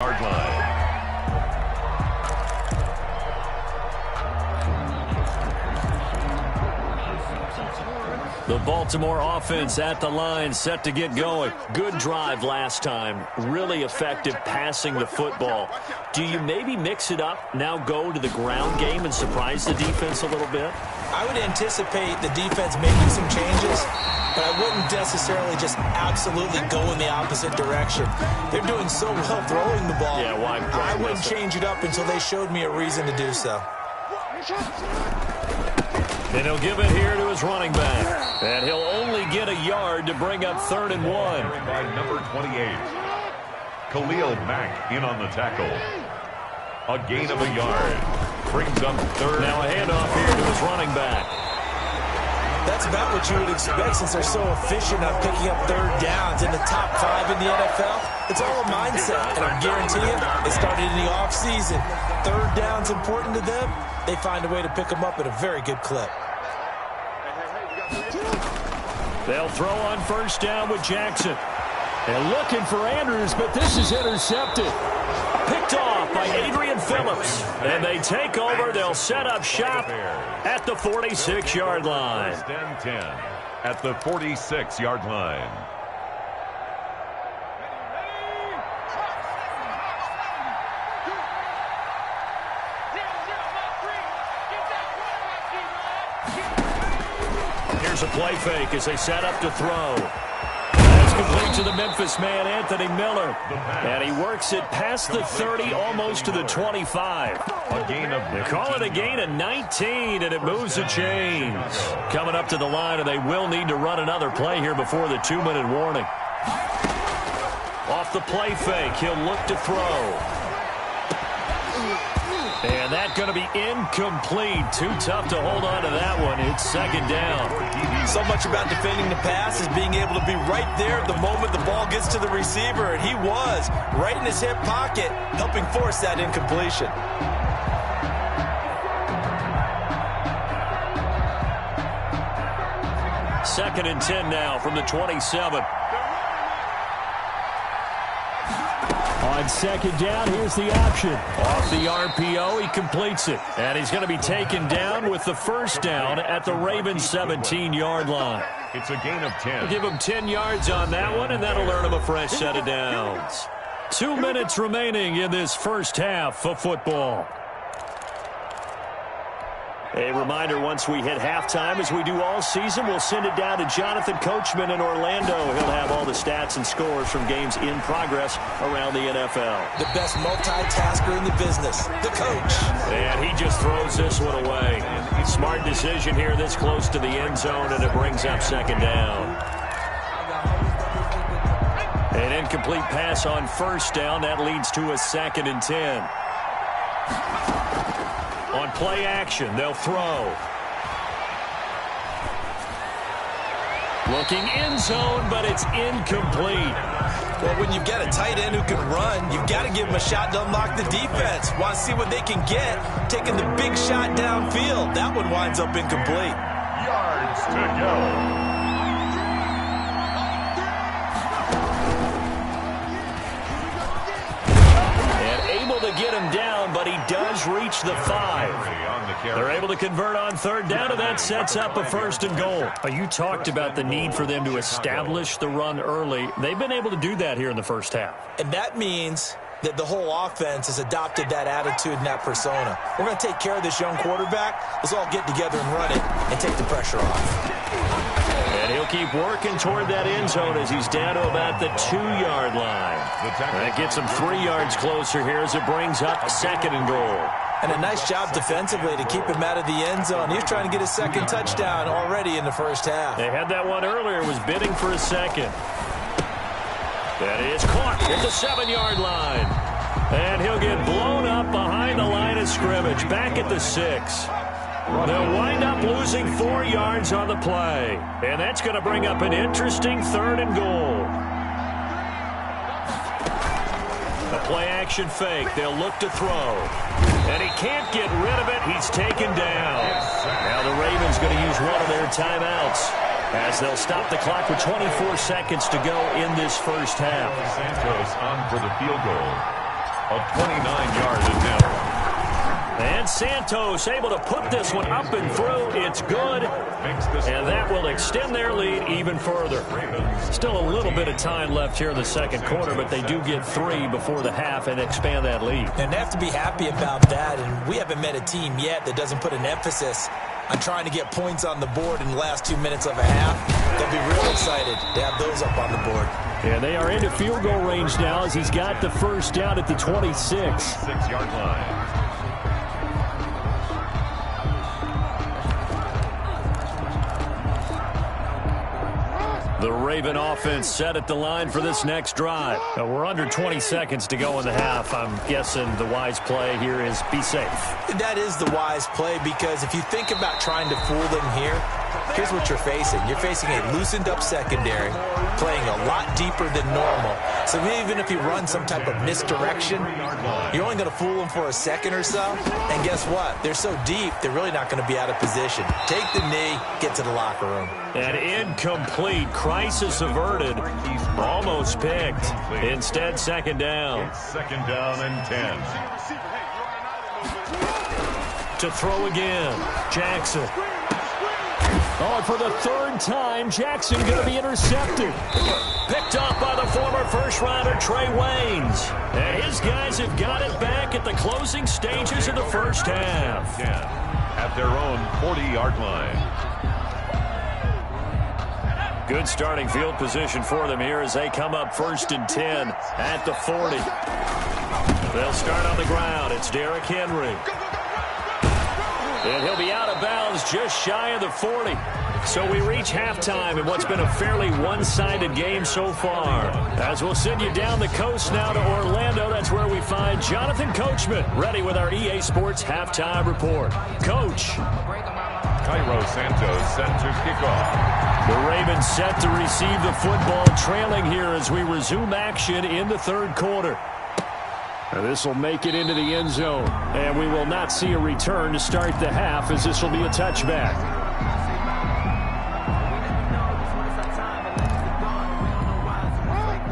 Yard line. The Baltimore offense at the line, set to get going. Good drive last time. Really effective passing the football. Do you maybe mix it up, now go to the ground game and surprise the defense a little bit? I would anticipate the defense making some changes, but I wouldn't necessarily just absolutely go in the opposite direction. They're doing so well throwing the ball. Yeah, why I wouldn't change it up until they showed me a reason to do so. And he'll give it here to his running back. And he'll only get a yard to bring up 3rd and 1. By number 28. Khalil Mack in on the tackle. A gain of a yard. Brings up 3rd. Now a handoff here to his running back. That's about what you would expect since they're so efficient on picking up 3rd downs in the top 5 in the NFL. It's all a mindset, and I'm guaranteeing it started in the offseason. 3rd down's important to them. They find a way to pick them up at a very good clip. They'll throw on 1st down with Jackson. And looking for Andrews, but this is intercepted. Picked off by Adrian Phillips. And they take over. They'll set up shop at the 46-yard line. 10 at the 46-yard line. Here's a play fake as they set up to throw. That's complete to the Memphis man, Anthony Miller. And he works it past the 30, almost to the 25. A gain of They call it a gain of 19, and it moves the chains. Coming up to the line, and they will need to run another play here before the 2-minute warning. Off the play fake, he'll look to throw. And that's going to be incomplete. Too tough to hold on to that one. It's 2nd down. So much about defending the pass is being able to be right there the moment the ball gets to the receiver. And he was right in his hip pocket, helping force that incompletion. Second and 10 now from the 27. On 2nd down, here's the option. Off the RPO, he completes it. And he's going to be taken down with the 1st down at the Ravens' 17-yard line. It's a gain of 10. We'll give him 10 yards on that one, and that'll earn him a fresh set of downs. 2 minutes remaining in this first half of football. A reminder, once we hit halftime, as we do all season, we'll send it down to Jonathan Coachman in Orlando. He'll have all the stats and scores from games in progress around the NFL. The best multitasker in the business, the coach. And he just throws this one away. Smart decision here this close to the end zone, and it brings up 2nd down. An incomplete pass on 1st down. That leads to a 2nd and 10. On play action, they'll throw. Looking end zone, but it's incomplete. Well, when you've got a tight end who can run, you've got to give him a shot to unlock the defense. Want to see what they can get, taking the big shot downfield. That one winds up incomplete. Yards to go. To get him down, but he does reach the 5. They're able to convert on 3rd down, and that sets up a 1st and goal. You talked about the need for them to establish the run early. They've been able to do that here in the first half. And that means that the whole offense has adopted that attitude and that persona. We're going to take care of this young quarterback. Let's all get together and run it and take the pressure off. And he'll keep working toward that end zone as he's down to about the 2-yard line. That gets him 3 yards closer here as it brings up 2nd and goal. And a nice job defensively to keep him out of the end zone. He's trying to get his 2nd touchdown already in the first half. They had that one earlier, was bidding for a 2nd. That is caught at the 7-yard line. And he'll get blown up behind the line of scrimmage, back at the 6. They'll wind up losing 4 yards on the play. And that's going to bring up an interesting 3rd and goal. A play-action fake. They'll look to throw. And he can't get rid of it. He's taken down. Now the Ravens going to use one of their timeouts, as they'll stop the clock with 24 seconds to go in this first half. Santos on for the field goal. A 29-yard attempt. And Santos able to put this one up and through. It's good. And that will extend their lead even further. Still a little bit of time left here in the second quarter, but they do get 3 before the half and expand that lead. And they have to be happy about that. And we haven't met a team yet that doesn't put an emphasis on trying to get points on the board in the last 2 minutes of a half. They'll be real excited to have those up on the board. And they are into field goal range now as he's got the first down at the 26. 6-yard line. The Raven offense set at the line for this next drive. We're under 20 seconds to go in the half. I'm guessing the wise play here is be safe. That is the wise play, because if you think about trying to fool them here, here's what you're facing. You're facing a loosened up secondary, playing a lot deeper than normal. So even if you run some type of misdirection, you're only going to fool them for a second or so. And guess what? They're so deep, they're really not going to be out of position. Take the knee, get to the locker room. An incomplete. Crisis averted. Almost picked. Instead, second down. It's second down and 10. To throw again. Jackson. Oh, for the third time, Jackson going to be intercepted. Picked up by the former first-rounder Trey Waynes. And his guys have got it back at the closing stages of the first half. At their own 40-yard line. Good starting field position for them here as they come up 1st and 10 at the 40. They'll start on the ground. It's Derrick Henry. And he'll be out of bounds just shy of the 40. So we reach halftime in what's been a fairly one-sided game so far. As we'll send you down the coast now to Orlando, that's where we find Jonathan Coachman ready with our EA Sports Halftime Report. Coach. Cairo Santos set to kick off. The Ravens set to receive the football, trailing here as we resume action in the third quarter. And this will make it into the end zone. And we will not see a return to start the half, as this will be a touchback.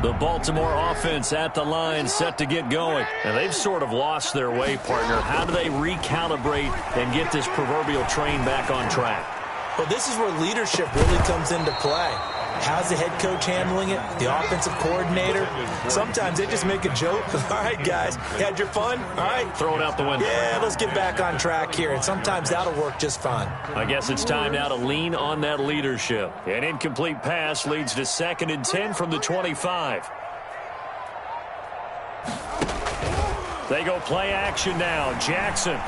The Baltimore offense at the line, set to get going. And they've sort of lost their way, partner. How do they recalibrate and get this proverbial train back on track? Well, this is where leadership really comes into play. How's the head coach handling it? The offensive coordinator? Sometimes they just make a joke. All right, guys, you had your fun? All right. Throw it out the window. Yeah, let's get back on track here. And sometimes that'll work just fine. I guess it's time now to lean on that leadership. An incomplete pass leads to 2nd and 10 from the 25. They go play action now. Jackson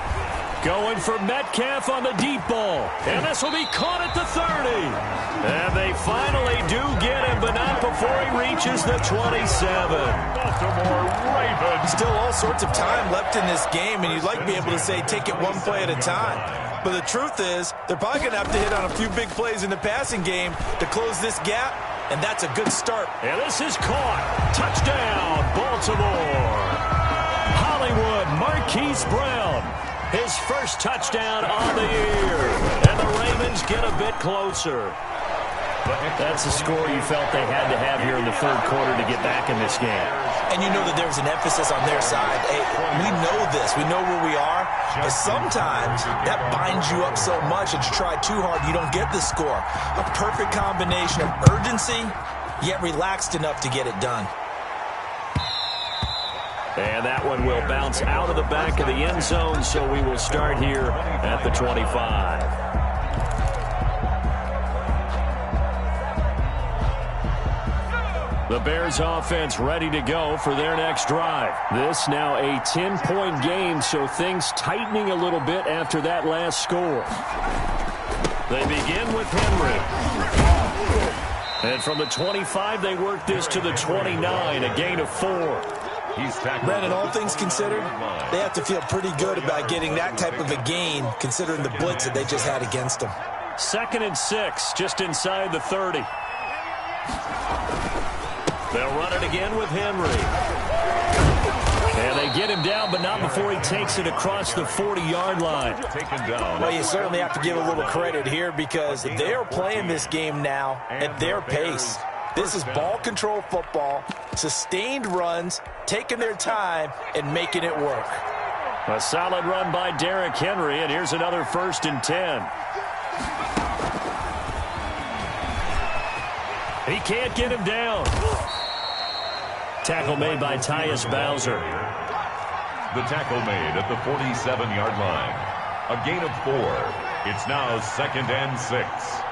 going for Metcalf on the deep ball. And this will be caught at the 30. And they finally do get him, but not before he reaches the 27. Baltimore Ravens. Still all sorts of time left in this game, and you'd like to be able to say take it one play at a time. But the truth is, they're probably going to have to hit on a few big plays in the passing game to close this gap, and that's a good start. And this is caught. Touchdown, Baltimore. Hollywood Marquise Brown. His first touchdown on the year. And the Ravens get a bit closer. That's the score you felt they had to have here in the third quarter to get back in this game. And you know that there's an emphasis on their side. Hey, we know this. We know where we are. But sometimes that binds you up so much that you try too hard, you don't get the score. A perfect combination of urgency, yet relaxed enough to get it done. And that one will bounce out of the back of the end zone, so we will start here at the 25. The Bears offense ready to go for their next drive. This now a 10-point game, so things tightening a little bit after that last score. They begin with Henry. And from the 25, they work this to the 29, a gain of 4. Brandon, all things considered, they have to feel pretty good about getting that type of a gain, considering the blitz that they just had against them. 2nd and 6, just inside the 30. They'll run it again with Henry. And they get him down, but not before he takes it across the 40-yard line. Well, you certainly have to give a little credit here because they are playing this game now at their pace. This is ball control football, Sustained runs, taking their time, and making it work. A solid run by Derrick Henry, and here's another 1st and 10. He can't get him down. Tackle made by Tyus Bowser. The tackle made at the 47-yard line. A gain of 4. It's now 2nd and 6.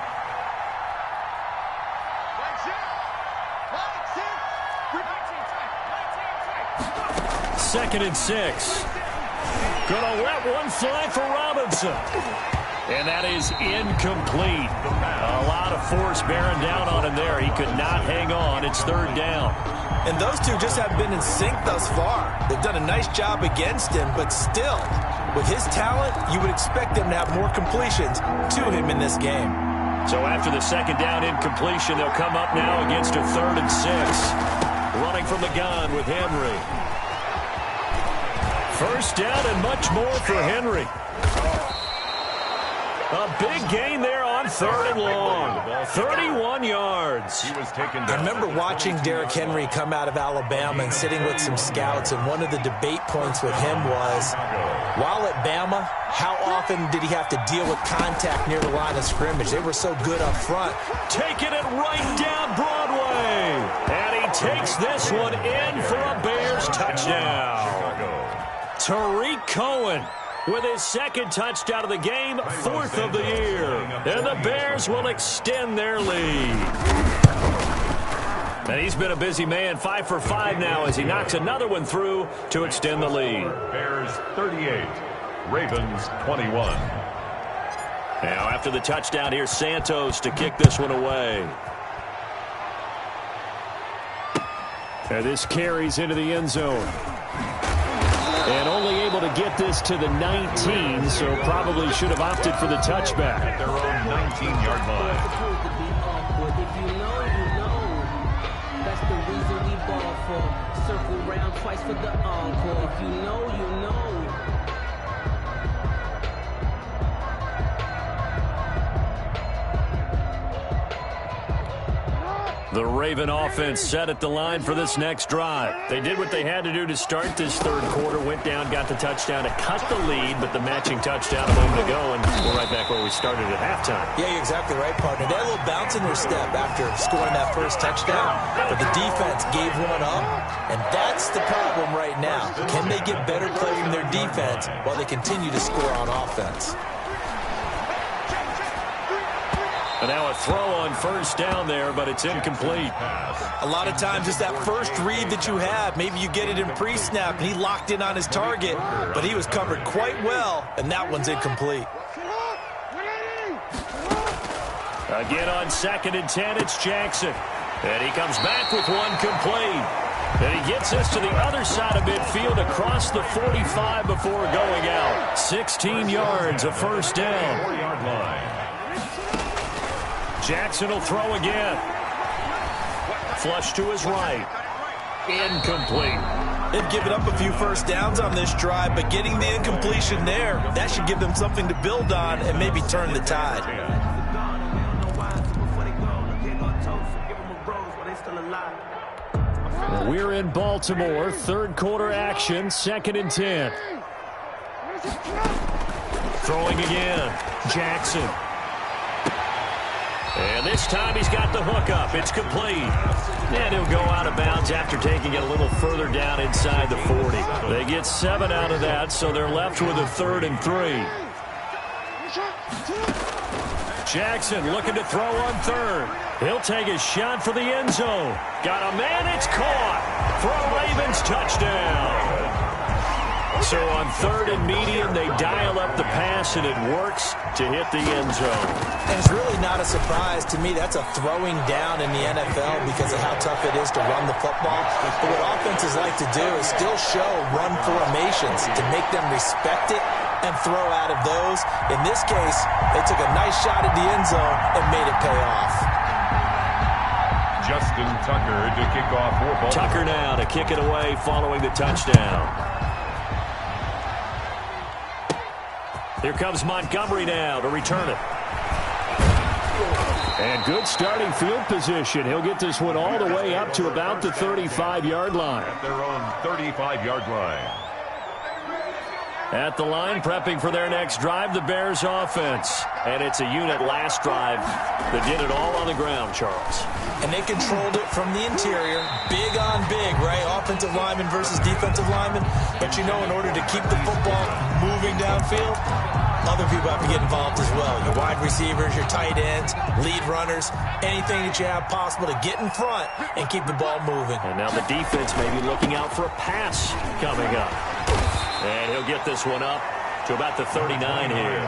2nd and 6. Gonna let one fly for Robinson. And that is incomplete. A lot of force bearing down on him there. He could not hang on. It's 3rd down. And those two just haven't been in sync thus far. They've done a nice job against him, but still, with his talent, you would expect them to have more completions to him in this game. So after the 2nd down incompletion, they'll come up now against a 3rd and 6. Running from the gun with Henry. 1st down and much more for Henry. A big gain there on 3rd and long. 31 yards. I remember watching Derrick Henry come out of Alabama and sitting with some scouts, and one of the debate points with him was, while at Bama, how often did he have to deal with contact near the line of scrimmage? They were so good up front. Taking it right down Broadway. And he takes this one in for a Bears touchdown. Tariq Cohen with his 2nd touchdown of the game, 4th of the year. And the Bears will extend their lead. And he's been a busy man, 5 for 5 now as he knocks another one through to extend the lead. Bears 38, Ravens 21. Now after the touchdown, here's Santos to kick this one away. And this carries into the end zone. And only able to get this to the 19, so probably should have opted for the touchback. At their own 19-yard line. If you know, you know. That's the reason we ball for. Circle round twice for the encore. If you know, you know. The Raven offense set at the line for this next drive. They did what they had to do to start this 3rd quarter, went down, got the touchdown to cut the lead, but the matching touchdown a moment ago, and we're right back where we started at halftime. Yeah, you're exactly right, partner. They had a little bounce in their step after scoring that 1st touchdown, but the defense gave one up, and that's the problem right now. Can they get better play from their defense while they continue to score on offense? And now a throw on 1st down there, but it's incomplete. A lot of times it's that first read that you have. Maybe you get it in pre-snap, and he locked in on his target, but he was covered quite well, and that one's incomplete. Again on 2nd and 10, it's Jackson. And he comes back with one complete. And he gets us to the other side of midfield across the 45 before going out. 16 yards, a 1st down. 4-yard line. Jackson will throw again. Flush to his right. Incomplete. They've given up a few 1st downs on this drive, but getting the incompletion there, that should give them something to build on and maybe turn the tide. We're in Baltimore. 3rd quarter action. 2nd and 10. Throwing again. Jackson. And this time he's got the hook up. It's complete. And he'll go out of bounds after taking it a little further down inside the 40. They get 7 out of that, so they're left with a 3rd and 3. Jackson looking to throw on 3rd. He'll take a shot for the end zone. Got a man, it's caught for a Ravens touchdown. So on 3rd and medium, they dial up the pass, and it works to hit the end zone. And it's really not a surprise to me. That's a throwing down in the NFL because of how tough it is to run the football. But what offenses like to do is still show run formations to make them respect it and throw out of those. In this case, they took a nice shot at the end zone and made it pay off. Justin Tucker to kick off for Baltimore. Tucker now to kick it away following the touchdown. Here comes Montgomery now to return it. And good starting field position. He'll get this one all the way up to about the 35-yard line. At their own 35-yard line. At the line, prepping for their next drive, the Bears offense. And it's a unit last drive that did it all on the ground, Charles. And they controlled it from the interior. Big on big, right? Offensive lineman versus defensive lineman. But you know, in order to keep the football moving downfield, other people have to get involved as well. Your wide receivers, your tight ends, lead runners, anything that you have possible to get in front and keep the ball moving. And now the defense may be looking out for a pass coming up. And he'll get this one up to about the 39 here.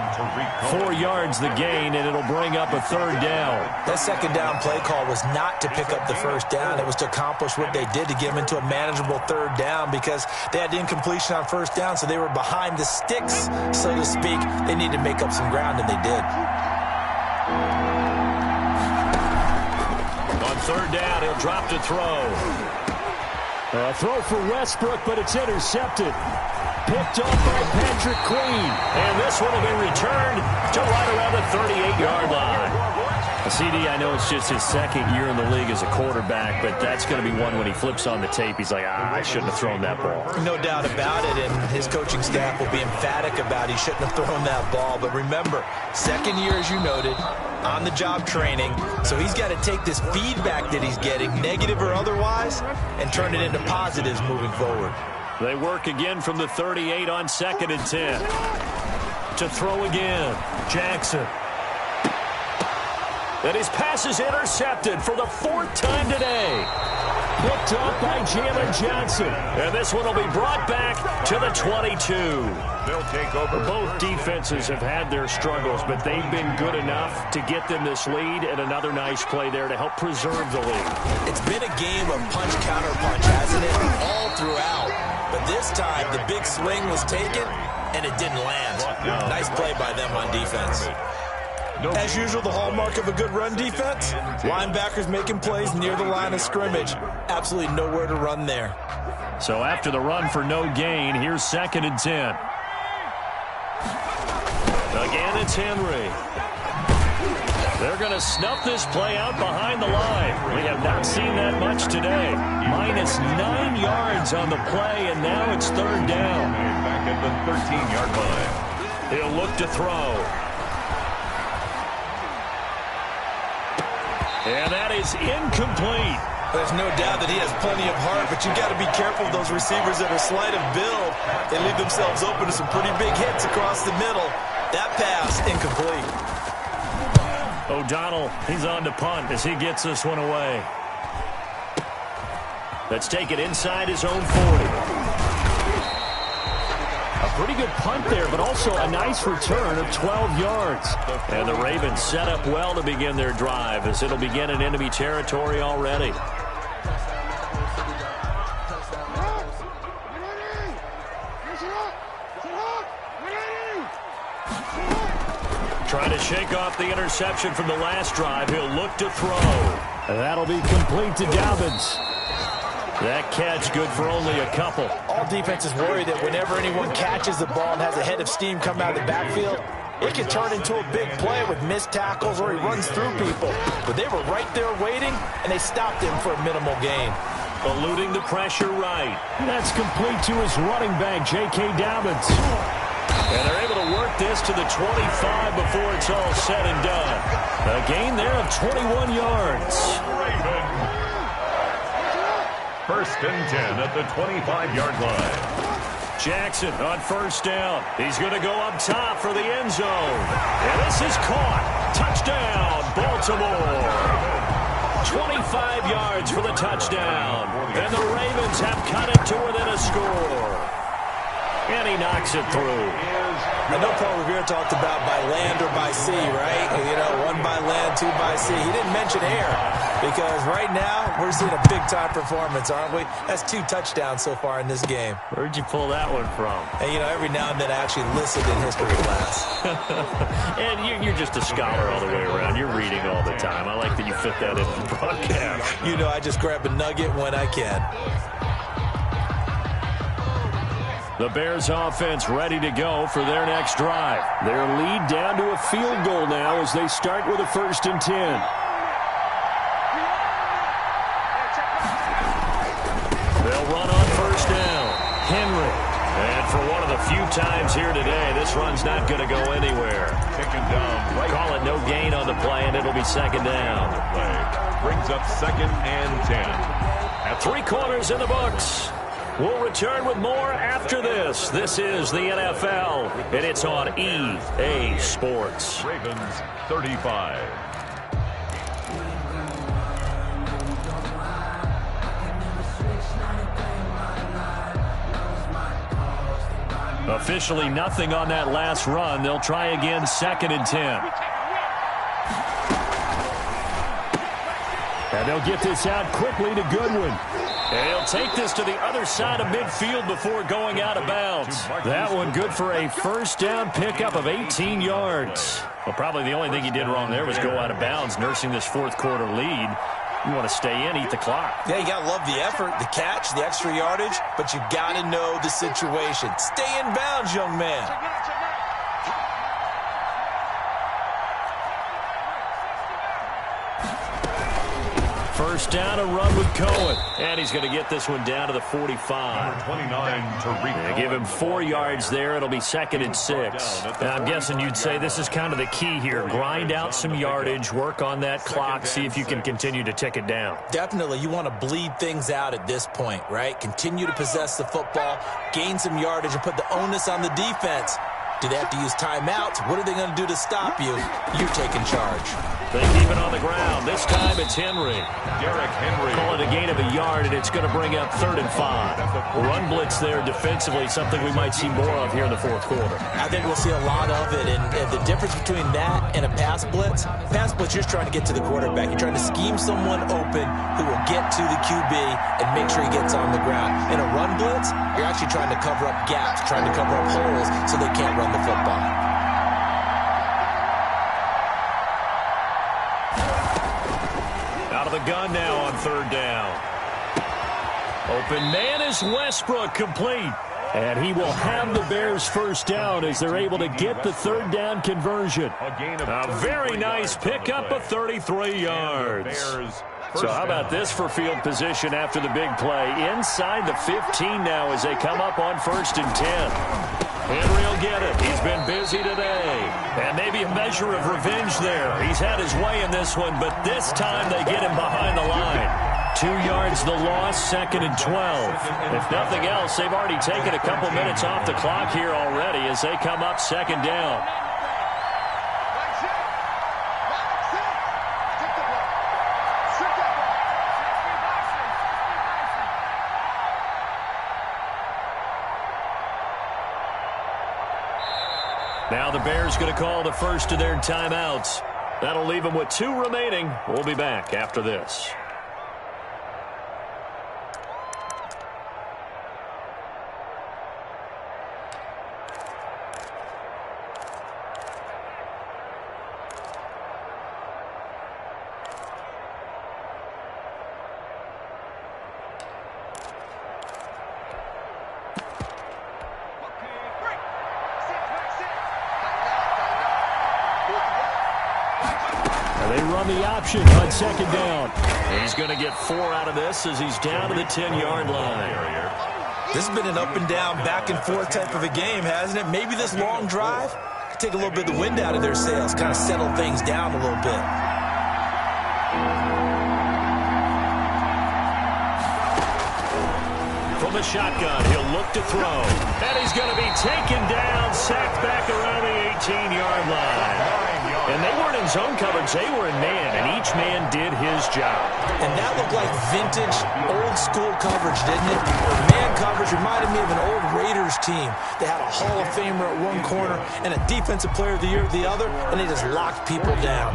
4 yards the gain, and it'll bring up a third down. That second down play call was not to pick up the first down. It was to accomplish what they did to get them into a manageable third down because they had incompletion on first down, so they were behind the sticks, so to speak. They needed to make up some ground, and they did. On third down, he'll drop to throw. A throw for Westbrook, but it's intercepted. Picked off by Patrick Queen. And this one will be returned to right around the 38-yard line. CD, I know it's just his second year in the league as a quarterback, but that's going to be one when he flips on the tape. He's like, I shouldn't have thrown that ball. No doubt about it, and his coaching staff will be emphatic about he shouldn't have thrown that ball. But remember, second year, as you noted, on-the-job training, so he's got to take this feedback that he's getting, negative or otherwise, and turn it into positives moving forward. They work again from the 38 on 2nd and 10. To throw again, Jackson. And his pass is intercepted for the 4th time today. Picked up by Jalen Johnson. And this one will be brought back to the 22. They'll take over. Both defenses have had their struggles, but they've been good enough to get them this lead, and another nice play there to help preserve the lead. It's been a game of punch-counter-punch, hasn't it? All throughout. But this time, the big swing was taken, and it didn't land. Nice play by them on defense. As usual, the hallmark of a good run defense, linebackers making plays near the line of scrimmage. Absolutely nowhere to run there. So after the run for no gain, here's 2nd and 10. Again, it's Henry. They're going to snuff this play out behind the line. We have not seen that much today. Minus 9 yards on the play, and now it's third down. Back at the 13-yard line. He'll look to throw. And that is incomplete. There's no doubt that he has plenty of heart, but you got to be careful of those receivers that are slight of build. They leave themselves open to some pretty big hits across the middle. That pass, incomplete. O'Donnell, he's on to punt as he gets this one away. Let's take it inside his own 40. A pretty good punt there, but also a nice return of 12 yards. And the Ravens set up well to begin their drive as it'll begin in enemy territory already. Trying to shake off the interception from the last drive. He'll look to throw. And that'll be complete to Dobbins. That catch good for only a couple. All defenses worry that whenever anyone catches the ball and has a head of steam come out of the backfield, it can turn into a big play with missed tackles or he runs through people. But they were right there waiting, and they stopped him for a minimal gain. Eluding the pressure right. That's complete to his running back, J.K. Dobbins. And they're able to work this to the 25 before it's all said and done. A gain there of 21 yards. First and 10 at the 25-yard line. Jackson on first down. He's going to go up top for the end zone. And this is caught. Touchdown, Baltimore. 25 yards for the touchdown. And the Ravens have cut it to within a score. And he knocks it through. I know Paul Revere talked about by land or by sea, right? You know, 1 by land, 2 by sea. He didn't mention air because right now we're seeing a big-time performance, aren't we? That's 2 touchdowns so far in this game. Where'd you pull that one from? And, you know, every now and then I actually listened in history class. And you're just a scholar all the way around. You're reading all the time. I like that you fit that in the broadcast. You know, I just grab a nugget when I can. The Bears offense ready to go for their next drive. Their lead down to a field goal now as they start with a 1st and 10. They'll run on 1st down. Henry. And for one of the few times here today, this run's not going to go anywhere. Taken down. Right. Call it no gain on the play, and it'll be 2nd down. Brings up 2nd and 10. At 3 quarters in the books. We'll return with more after this. This is the NFL, and it's on EA Sports. Ravens 35. Officially nothing on that last run. They'll try again 2nd and 10. And they'll get this out quickly to Goodwin. And he'll take this to the other side of midfield before going out of bounds. That one good for a 1st down pickup of 18 yards. Well, probably the only thing he did wrong there was go out of bounds, nursing this 4th quarter lead. You want to stay in, eat the clock. Yeah, you got to love the effort, the catch, the extra yardage, but you got to know the situation. Stay in bounds, young man. 1st down, a run with Cohen. And he's going to get this one down to the 45. Number 29, Tariq. Give him 4 yards there. It'll be 2nd and 6. Now, I'm guessing you'd say this is kind of the key here. Grind out some yardage, work on that clock, see if you can continue to tick it down. Definitely. You want to bleed things out at this point, right? Continue to possess the football, gain some yardage, and put the onus on the defense. Do they have to use timeouts? What are they going to do to stop you? You're taking charge. They keep it on the ground. This time it's Henry. Derrick Henry. Call it a gain of a yard, and it's going to bring up 3rd and 5. Run blitz there defensively, something we might see more of here in the 4th quarter. I think we'll see a lot of it, and the difference between that and a pass blitz, you're trying to get to the quarterback. You're trying to scheme someone open who will get to the QB and make sure he gets on the ground. In a run blitz, you're actually trying to cover up gaps, trying to cover up holes so they can't run the football. The gun now on 3rd down. Open man is Westbrook, complete. And he will have the Bears 1st down as they're able to get the 3rd down conversion. A very nice pickup of 33 yards. So how about this for field position after the big play? Inside the 15 now as they come up on 1st and 10. Henry will get it. He's been busy today. And maybe a measure of revenge there. He's had his way in this one, but this time they get him behind the line. 2 yards the loss, 2nd and 12. If nothing else, they've already taken a couple minutes off the clock here already as they come up 2nd down. Now the Bears going to call the first of their timeouts. That'll leave them with 2 remaining. We'll be back after this. They run the option on 2nd down. And he's going to get 4 out of this as he's down to the 10-yard line. This has been an up-and-down, back-and-forth type of a game, hasn't it? Maybe this long drive could take a little bit of the wind out of their sails, kind of settle things down a little bit. From the shotgun, he'll look to throw. And he's going to be taken down, sacked back around the 18-yard line. And they weren't in zone coverage, they were in man, and each man did his job. And that looked like vintage, old-school coverage, didn't it? Man coverage reminded me of an old Raiders team. They had a Hall of Famer at one corner and a Defensive Player of the Year at the other, and they just locked people down.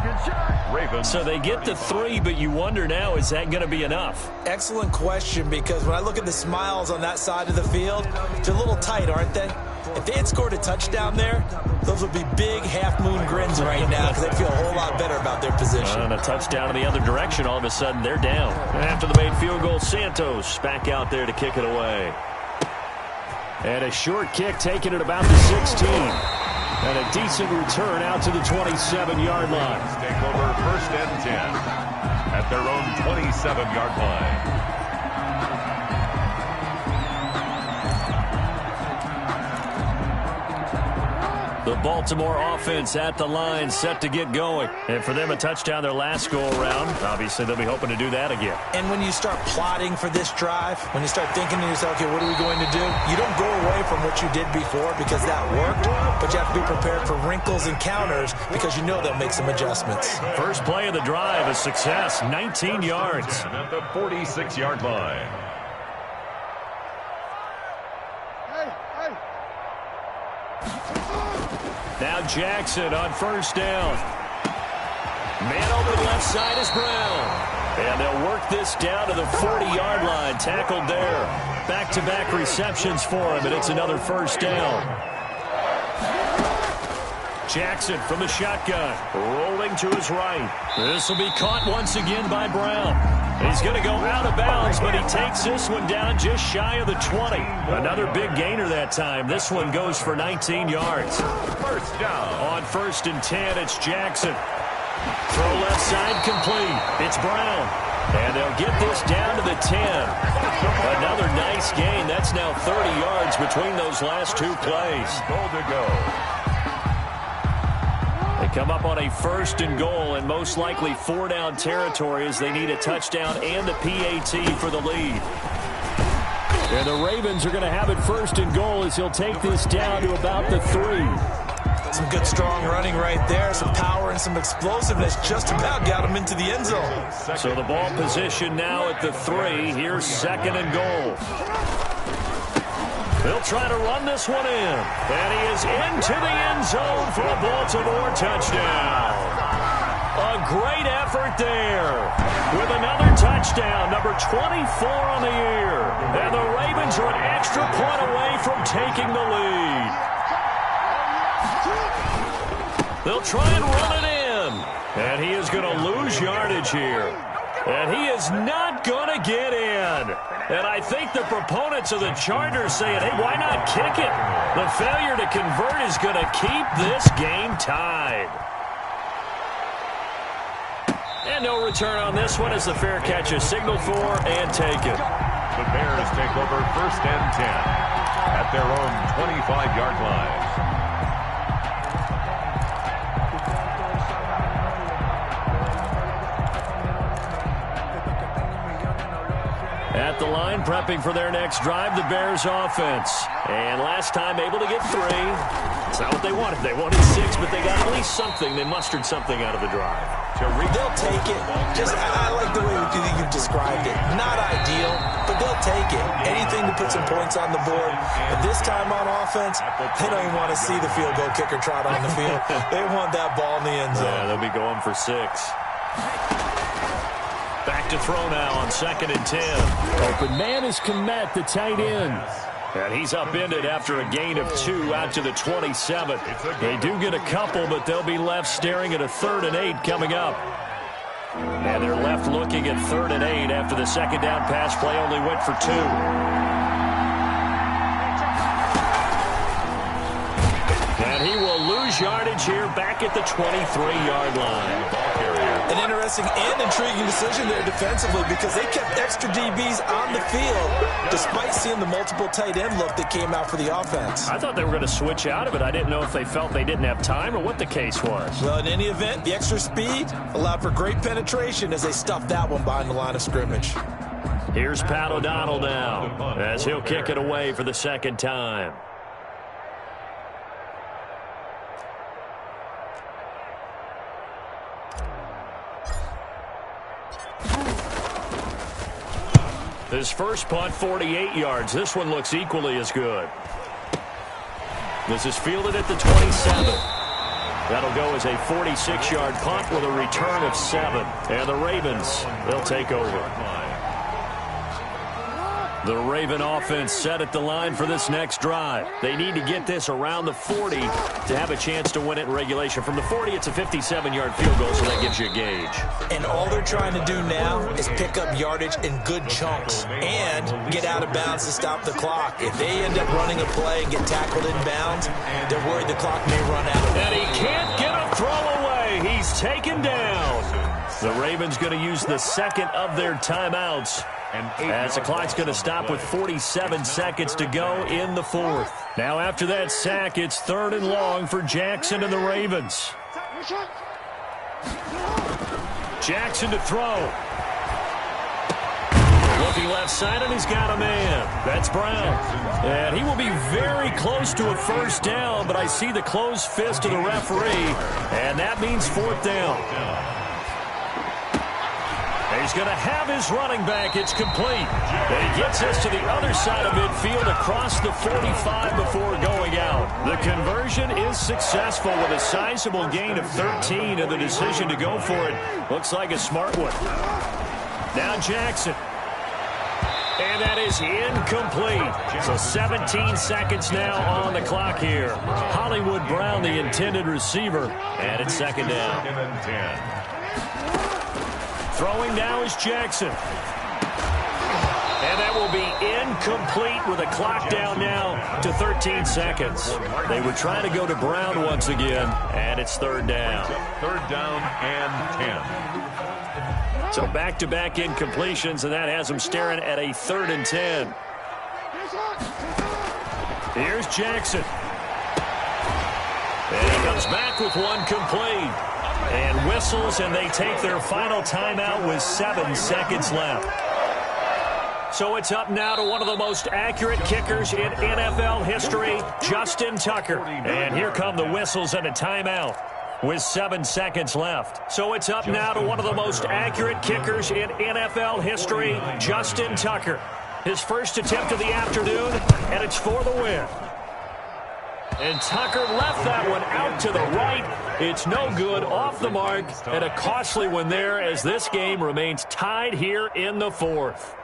So they get to 3, but you wonder now, is that going to be enough? Excellent question, because when I look at the smiles on that side of the field, they're a little tight, aren't they? If they had scored a touchdown there, those would be big half-moon grins right now because they feel a whole lot better about their position. And a touchdown in the other direction, all of a sudden they're down. And after the made field goal, Santos back out there to kick it away. And a short kick taken at about the 16. And a decent return out to the 27-yard line. Take over 1st and 10 at their own 27-yard line. The Baltimore offense at the line, set to get going. And for them, a touchdown their last go-around. Obviously, they'll be hoping to do that again. And when you start plotting for this drive, when you start thinking to yourself, okay, what are we going to do? You don't go away from what you did before because that worked, but you have to be prepared for wrinkles and counters because you know they'll make some adjustments. First play of the drive, a success, 19 yards. At the 46-yard line. Now Jackson on 1st down. Man open left side is Brown. And they'll work this down to the 40-yard line. Tackled there. Back-to-back receptions for him, and it's another 1st down. Jackson from the shotgun. Rolling to his right. This will be caught once again by Brown. He's going to go out of bounds, but he takes this one down just shy of the 20. Another big gainer that time. This one goes for 19 yards. 1st down. On 1st and 10, it's Jackson. Throw left side complete. It's Brown. And they'll get this down to the 10. Another nice gain. That's now 30 yards between those last two plays. Goal to go. They come up on a 1st and goal and most likely 4-down territory as they need a touchdown and a PAT for the lead. And the Ravens are going to have it 1st and goal as he'll take this down to about the 3. Some good strong running right there, some power and some explosiveness just about got him into the end zone. So the ball position now at the 3. Here's 2nd and goal. They'll try to run this one in. And he is into the end zone for a Baltimore touchdown. A great effort there with another touchdown, number 24 on the year. And the Ravens are an extra point away from taking the lead. They'll try and run it in. And he is going to lose yardage here. And he is not going to get in. And I think the proponents of the Chargers saying, hey, why not kick it? The failure to convert is going to keep this game tied. And no return on this one as the fair catch is signaled for and taken. The Bears take over 1st and 10 at their own 25-yard line. At the line, prepping for their next drive, the Bears offense. And last time able to get 3. It's not what they wanted. They wanted 6, but they got at least something. They mustered something out of the drive. They'll take it. I like the way you've described it. Not ideal, but they'll take it. Anything to put some points on the board. And this time on offense, they don't even want to see the field goal kicker trot on the field. They want that ball in the end zone. Yeah, they'll be going for 6. Back to throw now on 2nd and 10. Open man is Kmet, the tight end. And he's upended after a gain of 2 out to the 27. They do get a couple, but they'll be left staring at a 3rd and 8 coming up. And they're left looking at 3rd and 8 after the 2nd down pass play only went for 2. And he will lose yardage here back at the 23-yard line. An interesting and intriguing decision there defensively because they kept extra DBs on the field despite seeing the multiple tight end look that came out for the offense. I thought they were going to switch out of it. I didn't know if they felt they didn't have time or what the case was. Well, in any event, the extra speed allowed for great penetration as they stuffed that one behind the line of scrimmage. Here's Pat O'Donnell now as he'll kick it away for the 2nd time. His first punt, 48 yards. This one looks equally as good. This is fielded at the 27. That'll go as a 46-yard punt with a return of 7. And the Ravens, they'll take over. The Raven offense set at the line for this next drive. They need to get this around the 40 to have a chance to win it in regulation. From the 40, it's a 57-yard field goal, so that gives you a gauge. And all they're trying to do now is pick up yardage in good chunks and get out of bounds to stop the clock. If they end up running a play and get tackled in bounds, they're worried the clock may run out. And he can't get a throw away. He's taken down. The Ravens going to use the second of their timeouts, as the clock's going to stop with 47 seconds to go in the fourth. Now after that sack, it's 3rd and long for Jackson and the Ravens. Jackson to throw. Looking left side, and he's got a man. That's Brown. And he will be very close to a first down, but I see the closed fist of the referee, and that means 4th down. He's going to have his running back. It's complete. And he gets us to the other side of midfield across the 45 before going out. The conversion is successful with a sizable gain of 13, and the decision to go for it looks like a smart one. Now Jackson. And that is incomplete. So 17 seconds now on the clock here. Hollywood Brown, the intended receiver, and it's 2nd down. Throwing now is Jackson. And that will be incomplete with a clock down now to 13 seconds. They were trying to go to Brown once again, and it's 3rd down. 3rd down and 10. So back-to-back incompletions, and that has them staring at a 3rd and 10. Here's Jackson. And he comes back with one complete. And whistles, and they take their final timeout with 7 seconds left. So it's up now to one of the most accurate kickers in NFL history, Justin Tucker. And here come the whistles and a timeout with 7 seconds left. So it's up now to one of the most accurate kickers in NFL history, Justin Tucker. His first attempt of the afternoon, and it's for the win. And Tucker left that one out to the right. It's no good, off the mark, and a costly one there as this game remains tied here in the 4th.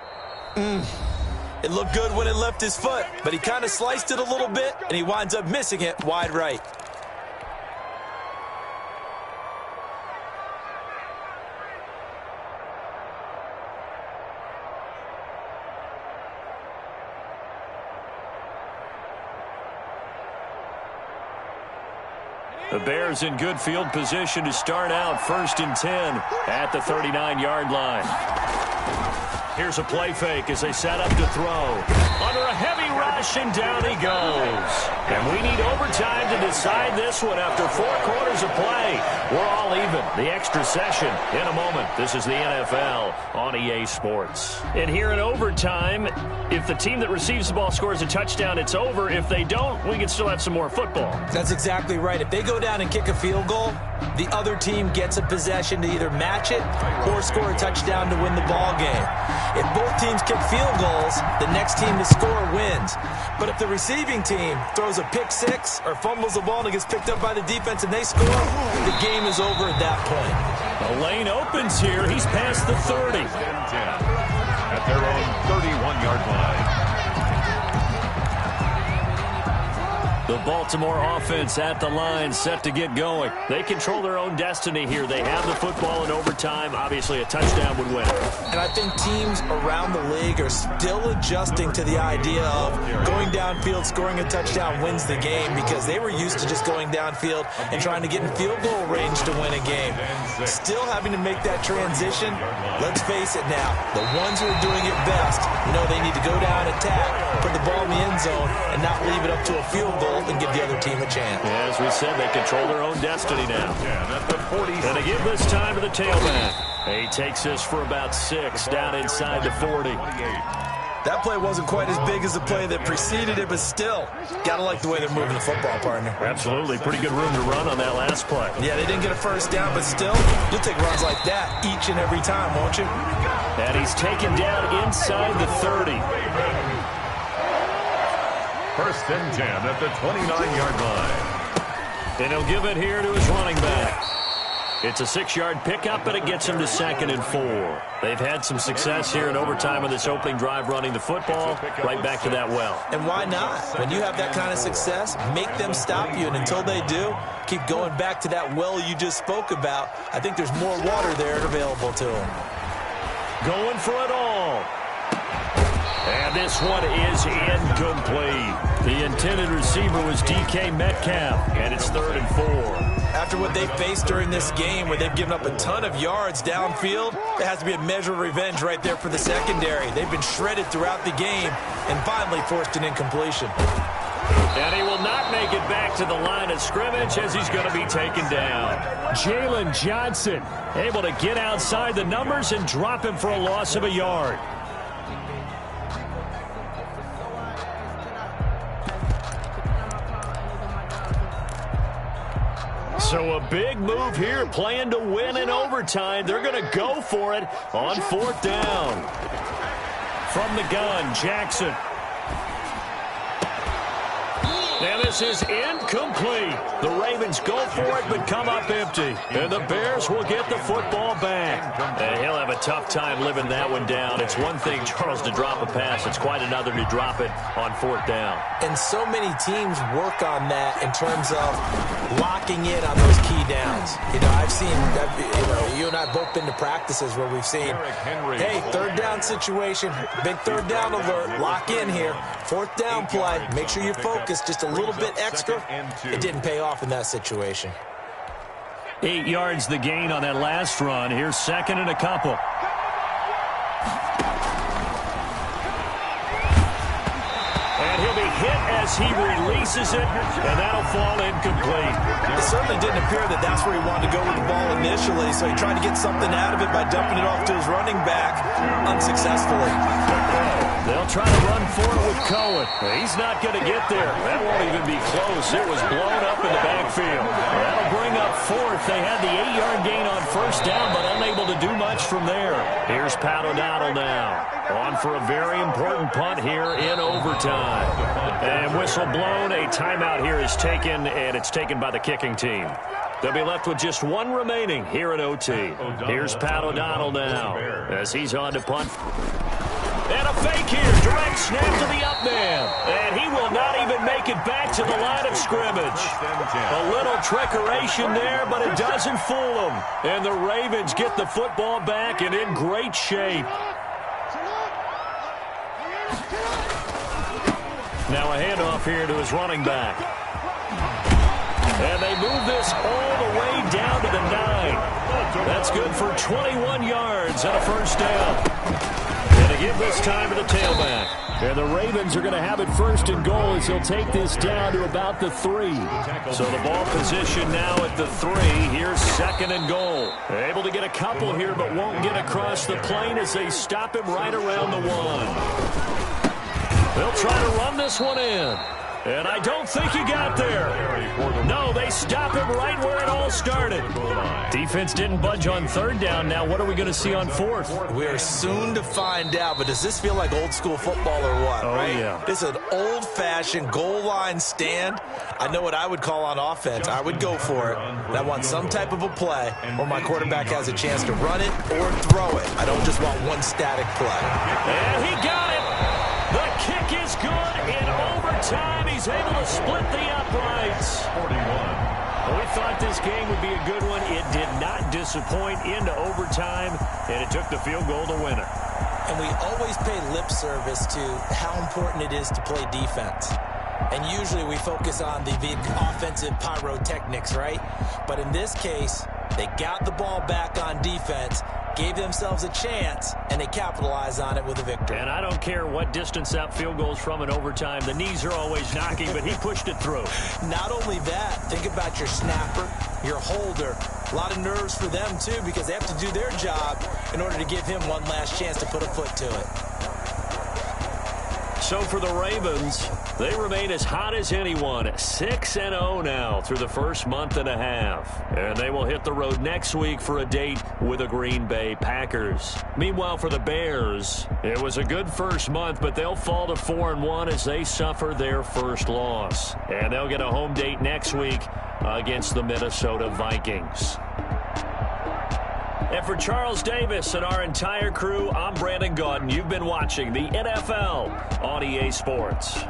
It looked good when it left his foot, but he kind of sliced it a little bit, and he winds up missing it wide right. The Bears in good field position to start out 1st and 10 at the 39-yard line. Here's a play fake as they set up to throw. Under a heavy rush, and down he goes. And we need overtime to decide this one after 4 quarters of play. We're all even. The extra session in a moment. This is the NFL on EA Sports. And here in overtime, if the team that receives the ball scores a touchdown, it's over. If they don't, we can still have some more football. That's exactly right. If they go down and kick a field goal, the other team gets a possession to either match it or score a touchdown to win the ball game. If both teams kick field goals, the next team to score wins. But if the receiving team throws a pick six or fumbles the ball and it gets picked up by the defense and they score, the game is over at that point. The lane opens here. He's past the 30. At their own 31-yard line. The Baltimore offense at the line, set to get going. They control their own destiny here. They have the football in overtime. Obviously, a touchdown would win. And I think teams around the league are still adjusting to the idea of going downfield, scoring a touchdown wins the game, because they were used to just going downfield and trying to get in field goal range to win a game. Still having to make that transition. Let's face it now, the ones who are doing it best know they need to go down, attack, put the ball in the end zone, and not leave it up to a field goal and give the other team a chance. Yeah, as we said, they control their own destiny now. And they give this time to the tailback. He takes this for about 6 down inside the 40. That play wasn't quite as big as the play that preceded it, but still, gotta like the way they're moving the football, partner. Absolutely. Pretty good room to run on that last play. Yeah, they didn't get a first down, but still, you'll take runs like that each and every time, won't you? And he's taken down inside the 30. 1st and 10 at the 29-yard line. And he'll give it here to his running back. It's a 6-yard pickup, and it gets them to 2nd and 4. They've had some success here in overtime on this opening drive running the football. Right back to that well. And why not? When you have that kind of success, make them stop you. And until they do, keep going back to that well you just spoke about. I think there's more water there available to them. Going for it all. And this one is incomplete. The intended receiver was DK Metcalf, and it's 3rd and 4. After what they faced during this game where they've given up a ton of yards downfield, there has to be a measure of revenge right there for the secondary. They've been shredded throughout the game and finally forced an incompletion. And he will not make it back to the line of scrimmage as he's going to be taken down. Jalen Johnson able to get outside the numbers and drop him for a loss of a yard. So a big move here, playing to win in overtime. They're going to go for it on 4th down. From the gun, Jackson. And this is incomplete. The Ravens go for it but come up empty. And the Bears will get the football back. And he'll have a tough time living that one down. It's one thing, Charles, to drop a pass. It's quite another to drop it on 4th down. And so many teams work on that in terms of locking in on those key downs. You know, I've seen, you and I have both been to practices where we've seen, hey, 3rd down situation, big 3rd down alert, lock in here. 4th down play, make sure you're focused just a little bit extra. It didn't pay off in that situation. 8 yards the gain on that last run. Here's 2nd and a couple. And he'll be hit as he releases it, and that'll fall incomplete. It certainly didn't appear that that's where he wanted to go with the ball initially, so he tried to get something out of it by dumping it off to his running back unsuccessfully. They'll try to run for it with Cohen. He's not going to get there. That won't even be close. It was blown up in the backfield. That'll bring up 4th. They had the 8-yard gain on 1st down, but unable to do much from there. Here's Pat O'Donnell now. On for a very important punt here in overtime. And whistle blown. A timeout here is taken, and it's taken by the kicking team. They'll be left with just one remaining here in OT. Here's Pat O'Donnell now as he's on to punt. And a fake here. Direct snap to the up man. And he will not even make it back to the line of scrimmage. A little trickeration there, but it doesn't fool them. And the Ravens get the football back and in great shape. Now a handoff here to his running back. And they move this all the way down to the 9. That's good for 21 yards and a 1st down. And to give this time to the tailback. And the Ravens are going to have it 1st and goal as he'll take this down to about the 3. So the ball position now at the 3. Here's 2nd and goal. Able to get a couple here, but won't get across the plane as they stop him right around the 1. They'll try to run this one in. And I don't think he got there. No, they stop him right where it all started. Defense didn't budge on 3rd down. Now what are we going to see on 4th? We're soon to find out, but does this feel like old school football or what? Oh, right? Yeah. This is an old-fashioned goal line stand. I know what I would call on offense. I would go for it. And I want some type of a play where my quarterback has a chance to run it or throw it. I don't just want one static play. And he got it. The kick is good in overtime. He's able to split the uprights. 41. We thought this game would be a good one. It did not disappoint into overtime, and it took the field goal to win it. And we always pay lip service to how important it is to play defense. And usually we focus on the offensive pyrotechnics, right? But in this case, they got the ball back on defense, gave themselves a chance, and they capitalized on it with a victory. And I don't care what distance that field goes from in overtime. The knees are always knocking, but he pushed it through. Not only that, think about your snapper, your holder. A lot of nerves for them, too, because they have to do their job in order to give him one last chance to put a foot to it. So for the Ravens, they remain as hot as anyone, 6-0 now through the first month and a half. And they will hit the road next week for a date with the Green Bay Packers. Meanwhile, for the Bears, it was a good first month, but they'll fall to 4-1 as they suffer their first loss. And they'll get a home date next week against the Minnesota Vikings. And for Charles Davis and our entire crew, I'm Brandon Gaudin. You've been watching the NFL on EA Sports.